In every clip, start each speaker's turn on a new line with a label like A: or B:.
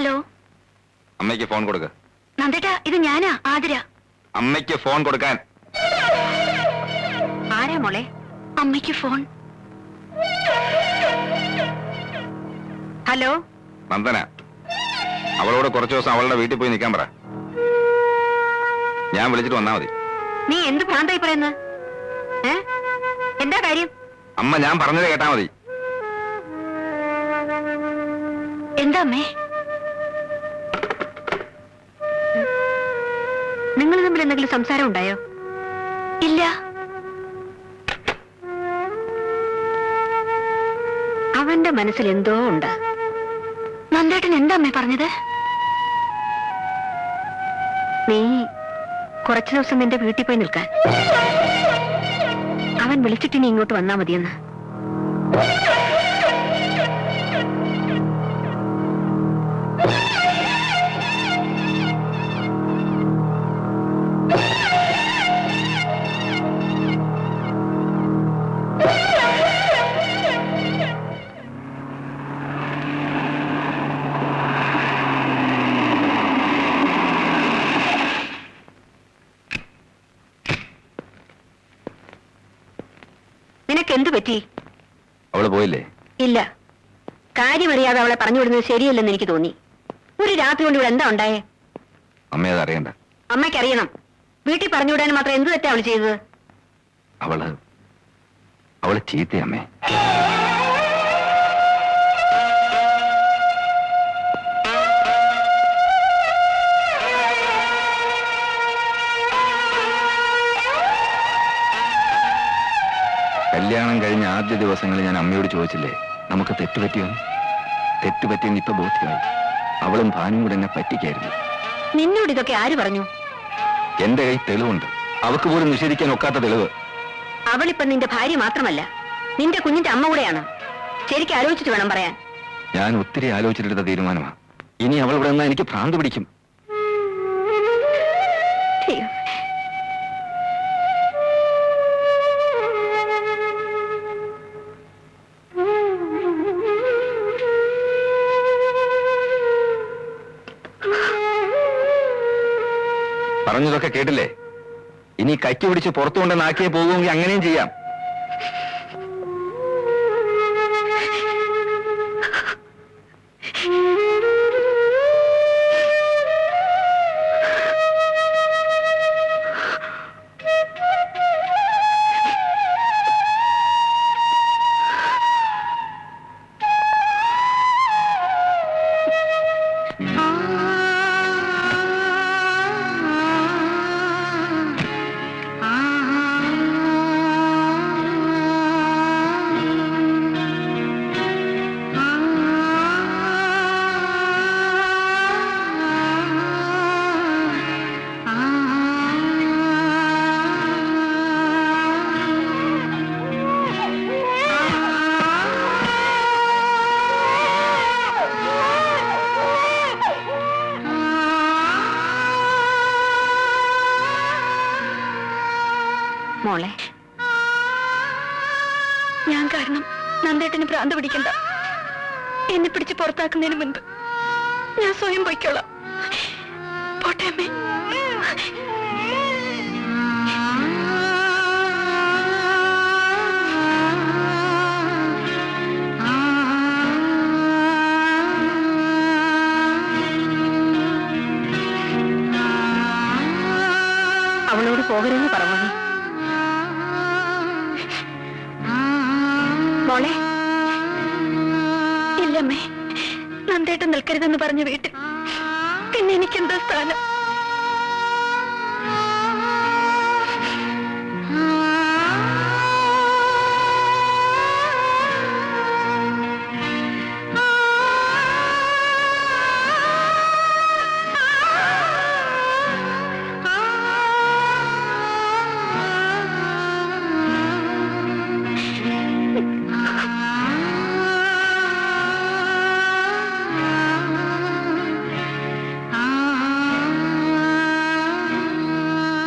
A: Hello.
B: അമ്മയ്ക്ക് phone കൊടുക്ക.
A: നന്ദേട്ടാ, ഇത് ഞാനാ, ആതിര.
B: അമ്മയ്ക്ക് ഫോൺ കൊടുക്കാൻ.
A: ആരാ മോളെ? അമ്മയ്ക്ക് ഫോൺ. ഹലോ.
B: നന്ദന, അവളോട് കുറച്ചു ദിവസം അവളുടെ വീട്ടിൽ പോയി നിൽക്കാൻ പറ. ഞാൻ വിളിച്ചിട്ട് വന്നാ മതി.
A: നീ എന്ത് ഭ്രാന്തായി പറയുന്നത്? എന്താ കാര്യം?
B: അമ്മ ഞാൻ പറഞ്ഞത് കേട്ടാ മതി.
A: എന്താ അമ്മേ? നിങ്ങൾ തമ്മിൽ എന്തെങ്കിലും സംസാരം ഉണ്ടായോ? ഇല്ല. അവന്റെ മനസ്സിൽ എന്തോ ഉണ്ട്. നന്ദേട്ടൻ എന്താ അമ്മേ പറഞ്ഞത്? നീ കുറച്ചു ദിവസം നിന്റെ വീട്ടിൽ പോയി നിൽക്കാൻ. അവൻ വിളിച്ചിട്ട് നീ ഇങ്ങോട്ട് വന്നാ മതിയെന്ന്. നിനക്കെന്ത് പറ്റി?
B: അവള് പോയില്ലേ?
A: ഇല്ല. കാര്യമറിയാതെ അവളെ പറഞ്ഞു വിടുന്നത് ശരിയല്ലെന്ന് എനിക്ക് തോന്നി. ഒരു രാത്രി കൊണ്ട് ഇവിടെ എന്താ ഉണ്ടായേ?
B: അമ്മ അത് അറിയണ്ട.
A: അമ്മയ്ക്കറിയണം. വീട്ടിൽ പറഞ്ഞു വിടാൻ മാത്രം എന്ത് തെറ്റാ അവൾ ചെയ്തത്?
B: അവള് ചീത്ത അമ്മേ. കല്യാണം കഴിഞ്ഞ ആദ്യ ദിവസങ്ങളിൽ ഞാൻ അമ്മയോട് ചോദിച്ചില്ലേ നമുക്ക് തെറ്റുപറ്റിയോന്ന്? തെറ്റുപറ്റിയെന്ന് ഇപ്പൊ ബോധ്യമായി. അവളും ഭാനും കൂടെ എന്നെ പറ്റിക്കായിരുന്നു.
A: നിന്നോട് ഇതൊക്കെ ആര് പറഞ്ഞു?
B: എന്റെ കൈ തെളിവുണ്ട്. അവക്ക് പോലും നിഷേധിക്കാൻ ഒക്കാത്ത തെളിവ്.
A: അവളിപ്പം നിന്റെ ഭാര്യ മാത്രമല്ല, നിന്റെ കുഞ്ഞിന്റെ അമ്മ കൂടെയാണ്. ശരിക്കും ആലോചിച്ചിട്ട് വേണം പറയാൻ.
B: ഞാൻ ഒത്തിരി ആലോചിച്ചിട്ടെടുത്ത തീരുമാനമാണ്. ഇനി അവൾ ഇവിടെ നിന്നാ എനിക്ക് ഭ്രാന്ത് പിടിക്കും. പറഞ്ഞതൊക്കെ കേട്ടില്ലേ? ഇനി കൈക്ക് പിടിച്ച് പുറത്തു കൊണ്ട് നാക്കിയെ പോകുമെങ്കിൽ അങ്ങനെയും ചെയ്യാം.
A: മോളെ, ഞാൻ കാരണം നന്ദേട്ടന് ഭ്രാന്ത് പിടിക്കണ്ട. എന്നെ പിടിച്ച് പുറത്താക്കുന്നതിന് മുൻപ് ഞാൻ സ്വയം പൊയ്ക്കോളാം. പോട്ടെ അമ്മേ. അവളോട് പോകരുതെന്ന് പറഞ്ഞു. മോളെ, ഇല്ലമ്മേ, നന്ദേട്ടൻ നിൽക്കരുതെന്ന് പറഞ്ഞ വീട്ടിൽ പിന്നെ എനിക്കെന്താ സ്ഥാനം?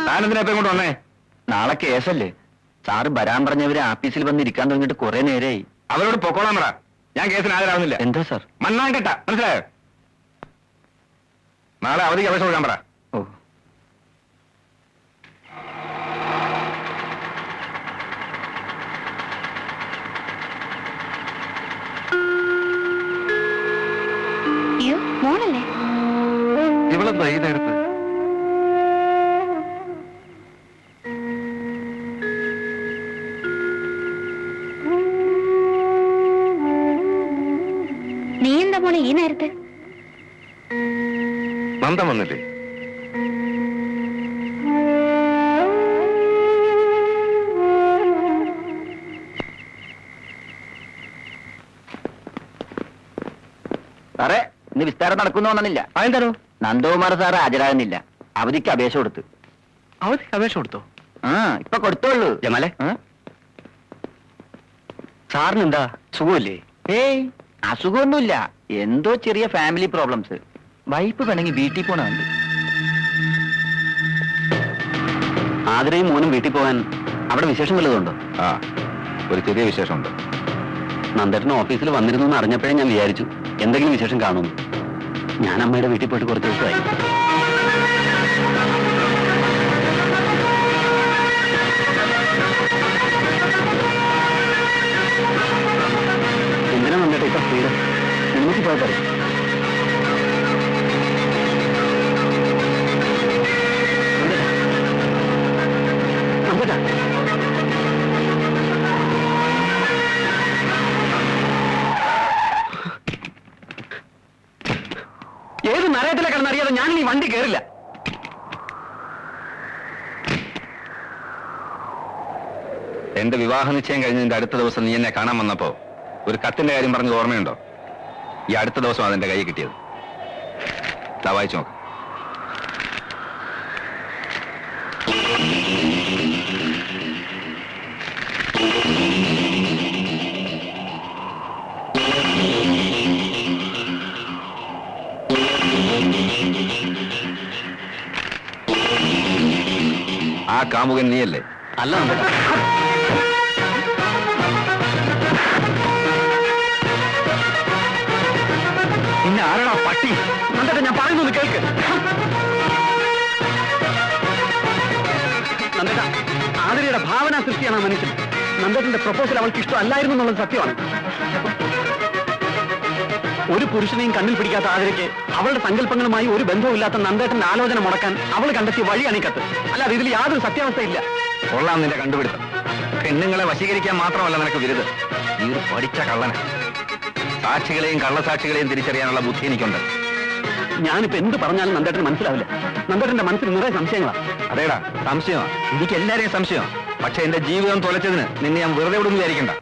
B: താനെന്തിനാ കൊണ്ട് വന്നേ?
C: നാളെ കേസല്ലേ? സാറ് വരാൻ പറഞ്ഞവര് ആഫീസിൽ വന്നിരിക്കാൻ തുടങ്ങിയിട്ട് കുറെ നേരമായി.
B: അവരോട് പൊക്കോളാൻ പറ. ഞാൻ കേസിന് ഹാജരാവുന്നില്ല.
C: എന്താ സാർ?
B: മണ്ണാൻ കേട്ട മനസ്സിലായോ? നാളെ അവധിക്ക് അപേക്ഷ കൊടുക്കാൻ പറ.
C: ഓ
A: അയ്യോ മോളല്ലേ?
B: ഇവളെന്താ ഈ നേരത്ത്?
A: നീ എന്താ മോളെ ഈ നേരത്ത്?
B: നന്ദൻ വന്നില്ലേ?
C: സാറേ ഇന്ന് വിസ്താരം നടക്കുന്നു വന്നില്ല.
B: അതെന്താണോ?
C: നന്ദകുമാർ സാറ് ഹാജരാകുന്നില്ല. അവധിക്ക് അപേക്ഷ കൊടുത്തു.
B: അവധിക്ക് അപേക്ഷ കൊടുത്തോ?
C: ആ ഇപ്പൊ കൊടുത്തോളൂ.
B: ജമാലെ,
C: സാറിന് എന്താ സുഖമില്ലേ? ഏയ് അസുഖമൊന്നുമില്ല. എന്തോ ചെറിയ ഫാമിലി പ്രോബ്ലംസ്. വൈഫ് വേണമെങ്കിൽ വീട്ടിൽ പോണുണ്ട്. ആതിരയും മോനും വീട്ടിൽ പോകാൻ അവിടെ വിശേഷം വല്ലതുണ്ടോ?
B: ആ, ഒരു ചെറിയ വിശേഷമുണ്ട്.
C: നന്ദേട്ടൻ ഓഫീസിൽ വന്നിരുന്നു എന്ന് അറിഞ്ഞപ്പോഴേ ഞാൻ വിചാരിച്ചു എന്തെങ്കിലും വിശേഷം കാണുന്നു. ഞാൻ അമ്മയുടെ വീട്ടിൽ പോയിട്ട് കുറച്ച് ദിവസമായി. എന്തിനാ നന്ദേട്ട ഇപ്പൊ സ്പീഡ്? നിങ്ങൾക്ക് പോയാൽ പറയും. നന്ദേട്ടാ ഏത് നരകത്തിലെ കിടന്നറിയാതെ ഞാൻ ഈ വണ്ടി കയറില്ല.
B: എന്റെ വിവാഹ നിശ്ചയം കഴിഞ്ഞതിന്റെ അടുത്ത ദിവസം നീ എന്നെ കാണാൻ വന്നപ്പോ ഒരു കത്തിന്റെ കാര്യം പറഞ്ഞത് ഓർമ്മയുണ്ടോ? ഈ അടുത്ത ദിവസം അതെന്റെ കൈ കിട്ടിയത്. ദാ വായിച്ചു നോക്ക്. ആ കാമുകൻ നീയല്ലേ?
C: അല്ല നന്ദേട്ടാ.
B: പിന്നെ ആരാടാ പട്ടി?
C: നന്ദേട്ടാ ഞാൻ പറയുന്നത് കേൾക്ക്. നന്ദേട്ടാ ആതിരയുടെ ഭാവന സൃഷ്ടിയാണ് ആ മനുഷ്യൻ. നന്ദേട്ടന്റെ പ്രപ്പോസൽ അവൾക്ക് ഇഷ്ടമല്ലായിരുന്നു എന്നുള്ളത് സത്യമാണ്. ഒരു പുരുഷനെയും കണ്ണിൽ പിടിക്കാത്ത ആതിരയ്ക്ക് അവളുടെ സങ്കല്പങ്ങളുമായി ഒരു ബന്ധവുമില്ലാത്ത നന്ദേട്ടന്റെ ആലോചന മുടക്കാൻ അവൾ കണ്ടെത്തിയ വഴിയാണ് ഈ കത്ത്. അല്ലാതെ ഇതിൽ യാതൊരു സത്യാവസ്ഥയില്ല.
B: കൊള്ളാം നിന്റെ കണ്ടുപിടുത്തം. പെണ്ണുങ്ങളെ വശീകരിക്കാൻ മാത്രമല്ല നിനക്ക് വിരുത്. നീ ഒരു പഠിച്ച കള്ളന. സാക്ഷികളെയും കള്ളസാക്ഷികളെയും തിരിച്ചറിയാനുള്ള ബുദ്ധി എനിക്കുണ്ട്.
C: ഞാനിപ്പോ എന്ത് പറഞ്ഞാലും നന്ദേട്ടന് മനസ്സിലാവില്ല. നന്ദേട്ടന്റെ മനസ്സിൽ നിറയെ സംശയങ്ങളാ.
B: അതേടാ, സംശയമാ. എനിക്ക് എല്ലാരെയും സംശയമാ. പക്ഷെ എന്റെ ജീവിതം തൊലച്ചതിന് നിന്നെ ഞാൻ വെറുതെ വിടുന്നു വിചാരിക്കണ്ട.